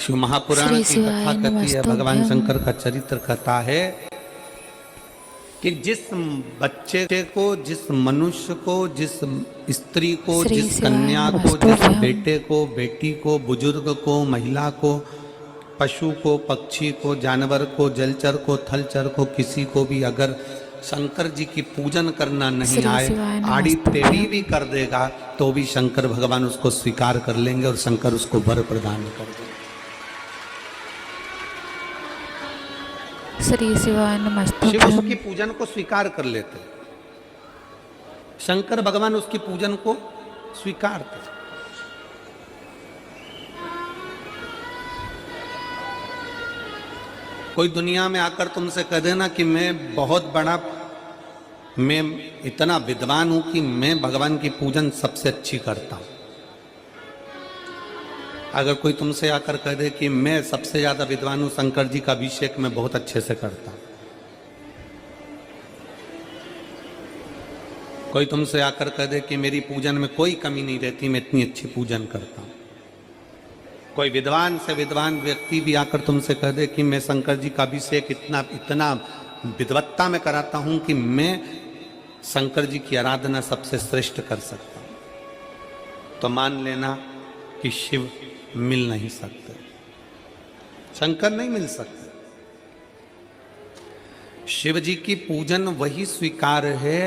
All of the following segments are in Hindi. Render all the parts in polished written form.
शिव महापुराण की कथा कहती है, भगवान शंकर का चरित्र कहता है कि जिस बच्चे को, जिस मनुष्य को, जिस स्त्री को, जिस कन्या को, जिस बेटे को, बेटी को, बुजुर्ग को, महिला को, पशु को, पक्षी को, जानवर को, जलचर को, थलचर को, किसी को भी अगर शंकर जी की पूजन करना नहीं आए, आड़ी टेढ़ी भी कर देगा तो भी शंकर भगवान उसको स्वीकार कर लेंगे और शंकर उसको वर प्रदान कर देंगे। श्री शिवाय नमस्ते। शिव उसकी पूजन को स्वीकार कर लेते, शंकर भगवान उसकी पूजन को स्वीकारते। कोई दुनिया में आकर तुमसे कह देना कि मैं बहुत बड़ा, मैं इतना विद्वान हूं कि मैं भगवान की पूजन सबसे अच्छी करता हूं। अगर कोई तुमसे आकर कह दे कि मैं सबसे ज्यादा विद्वान हूं, शंकर जी का अभिषेक मैं बहुत अच्छे से करता हूं। कोई तुमसे आकर कह दे कि मेरी पूजन में कोई कमी नहीं रहती, मैं इतनी अच्छी पूजन करता हूं। कोई विद्वान से विद्वान व्यक्ति भी आकर तुमसे कह दे कि मैं शंकर जी का अभिषेक इतना विद्वत्ता में कराता हूं कि मैं शंकर जी की आराधना सबसे श्रेष्ठ कर सकता हूं, तो मान लेना कि शिव मिल नहीं सकते, शंकर नहीं मिल सकते। शिव जी की पूजन वही स्वीकार है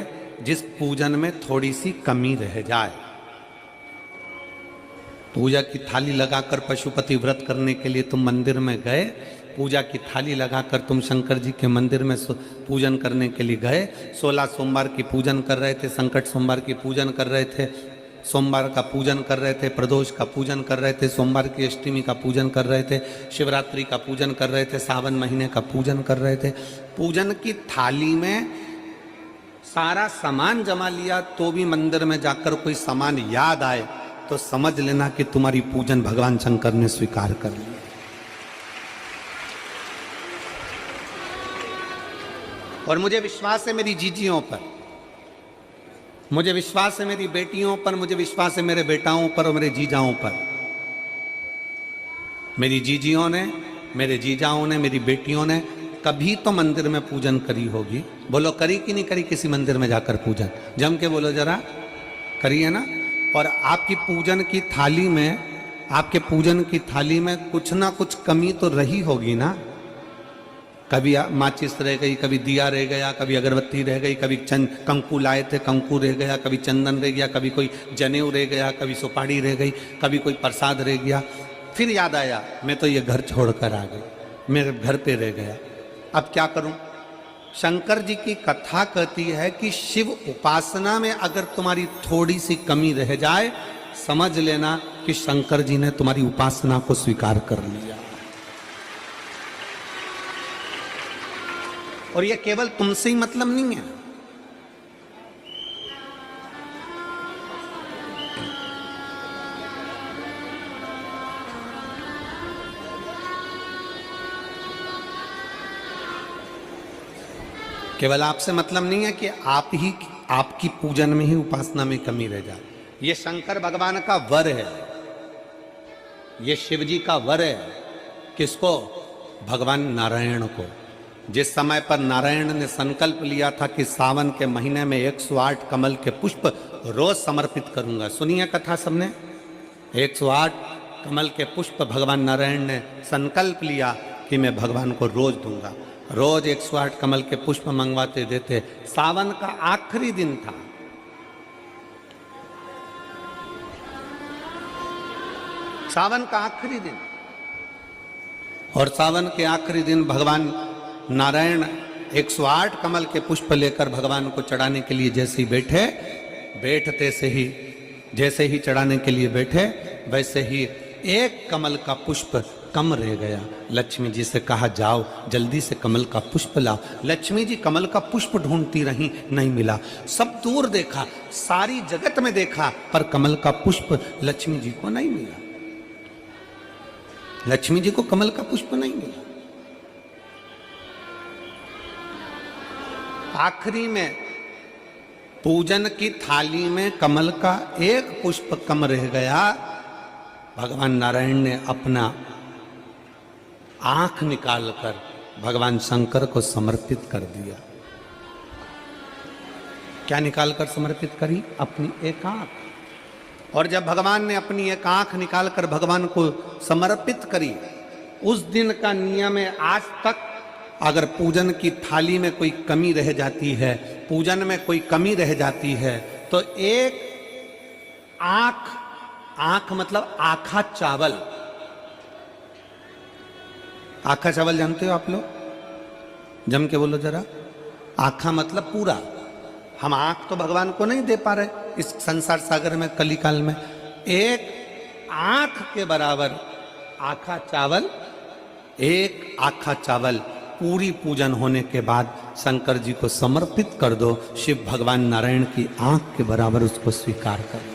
जिस पूजन में थोड़ी सी कमी रह जाए। पूजा की थाली लगाकर पशुपति व्रत करने के लिए तुम मंदिर में गए, पूजा की थाली लगाकर तुम शंकर जी के मंदिर में पूजन करने के लिए गए, 16 सोमवार की पूजन कर रहे थे, संकट सोमवार की पूजन कर रहे थे, सोमवार का पूजन कर रहे थे, प्रदोष का पूजन कर रहे थे, सोमवार की अष्टमी का पूजन कर रहे थे, शिवरात्रि का पूजन कर रहे थे, सावन महीने का पूजन कर रहे थे। पूजन की थाली में सारा सामान जमा लिया तो भी मंदिर में जाकर कोई सामान याद आए तो समझ लेना कि तुम्हारी पूजन भगवान शंकर ने स्वीकार कर ली। और मुझे विश्वास है मेरी जीजियों पर, मुझे विश्वास है मेरी बेटियों पर, मुझे विश्वास है मेरे बेटाओं पर और मेरे जीजाओं पर। मेरी जीजियों ने, मेरे जीजाओं ने, मेरी बेटियों ने कभी तो मंदिर में पूजन करी होगी। बोलो करी कि नहीं करी किसी मंदिर में जाकर पूजन? जम के बोलो जरा, करी है ना? और आपकी पूजन की थाली में, आपके पूजन की थाली में कुछ ना कुछ कमी तो रही होगी ना। कभी माचिस रह गई, कभी दिया रह गया, कभी अगरबत्ती रह गई, कभी कंकु लाए थे कंकु रह गया, कभी चंदन रह गया, कभी कोई जनेऊ रह गया, कभी सुपारी रह गई, कभी कोई प्रसाद रह गया। फिर याद आया मैं तो ये घर छोड़कर आ गई, मेरे घर पे रह गया, अब क्या करूं? शंकर जी की कथा कहती है कि शिव उपासना में अगर तुम्हारी थोड़ी सी कमी रह जाए, समझ लेना कि शंकर जी ने तुम्हारी उपासना को स्वीकार कर लिया। और यह केवल तुमसे ही मतलब नहीं है, केवल आपसे मतलब नहीं है कि आपकी पूजन में ही, उपासना में कमी रह जाए। ये शंकर भगवान का वर है, ये शिव जी का वर है। किसको? भगवान नारायण को। जिस समय पर नारायण ने संकल्प लिया था कि सावन के महीने में 108 कमल के पुष्प रोज समर्पित करूंगा। सुनिए कथा सबने, 108 कमल के पुष्प भगवान नारायण ने संकल्प लिया कि मैं भगवान को रोज दूंगा। रोज 108 कमल के पुष्प मंगवाते देते। सावन का आखिरी दिन था, सावन का आखिरी दिन, और सावन के आखिरी दिन भगवान नारायण 108 कमल के पुष्प लेकर भगवान को चढ़ाने के लिए जैसे ही बैठे, बैठते से ही जैसे ही चढ़ाने के लिए बैठे, वैसे ही एक कमल का पुष्प कम रह गया। लक्ष्मी जी से कहा जाओ जल्दी से कमल का पुष्प लाओ। लक्ष्मी जी कमल का पुष्प ढूंढती रही, नहीं मिला। सब दूर देखा, सारी जगत में देखा, पर कमल का पुष्प लक्ष्मी जी को नहीं मिला। लक्ष्मी जी को कमल का पुष्प नहीं मिला। आखिरी में पूजन की थाली में कमल का एक पुष्प कम रह गया। भगवान नारायण ने अपना आंख निकालकर भगवान शंकर को समर्पित कर दिया। क्या निकालकर समर्पित करी? अपनी एक आंख। और जब भगवान ने अपनी एक आंख निकालकर भगवान को समर्पित करी, उस दिन का नियम है आज तक, अगर पूजन की थाली में कोई कमी रह जाती है, पूजन में कोई कमी रह जाती है, तो एक आंख मतलब आखा चावल। आखा चावल जानते हो आप लोग? जम के बोलो जरा। आखा मतलब पूरा। हम आंख तो भगवान को नहीं दे पा रहे इस संसार सागर में, कलिकाल में। एक आंख के बराबर आखा चावल, एक आखा चावल पूरी पूजन होने के बाद शंकर जी को समर्पित कर दो। शिव भगवान नारायण की आंख के बराबर उसको स्वीकार कर दो।